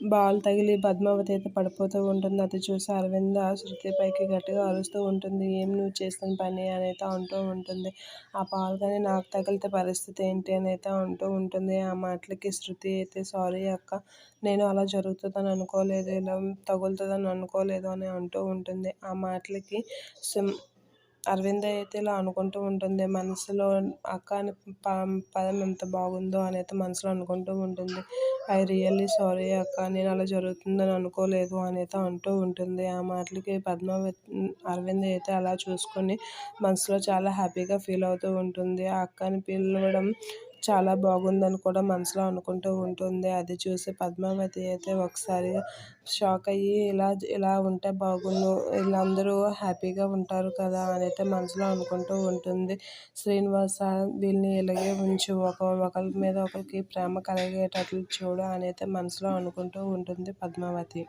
Ball తగిలి పద్మావతి అయితే పడిపోతూ ఉంటుంది. అది చూసి అరవింద శృతి పైకి గట్టిగా అరుస్తూ ఉంటుంది. ఏం నువ్వు చేసిన పని అనైతే అంటూ ఉంటుంది. ఆ బాల్ కానీ నాకు తగిలితే పరిస్థితి ఏంటి అనైతే అంటూ ఉంటుంది. ఆ మాటలకి శృతి అయితే సారీ అక్క, నేను అలా జరుగుతుందని అనుకోలేదు, ఇలా తగులుతుందని అనుకోలేదు అని అంటూ ఉంటుంది. ఆ మాటలకి అరవింద అయితే ఇలా అనుకుంటూ ఉంటుంది మనసులో. అక్క అని పదం ఎంత బాగుందో అని అయితే మనసులో అనుకుంటూ ఉంటుంది. ఐ రియల్లీ సారీ అక్క, నేను అలా జరుగుతుందని అనుకోలేదు అని అయితే అంటూ ఉంటుంది. ఆ మాటలకి అరవింద్ అయితే అలా చూసుకొని మనసులో చాలా హ్యాపీగా ఫీల్ అవుతూ ఉంటుంది. ఆ అక్కని పిలవడం చాలా బాగుందని కూడా మనసులో అనుకుంటూ ఉంటుంది. అది చూసి పద్మావతి అయితే ఒకసారిగా షాక్ అయ్యి ఇలా ఇలా ఉంటే బాగుండు, వీళ్ళందరూ హ్యాపీగా ఉంటారు కదా అని అయితే మనసులో అనుకుంటూ ఉంటుంది. శ్రీనివాస, వీళ్ళని ఇలాగే ఉంచు, ఒకరి మీద ఒకరికి ప్రేమ కలిగేటట్లు చూడు అని అయితే మనసులో అనుకుంటూ ఉంటుంది పద్మావతి.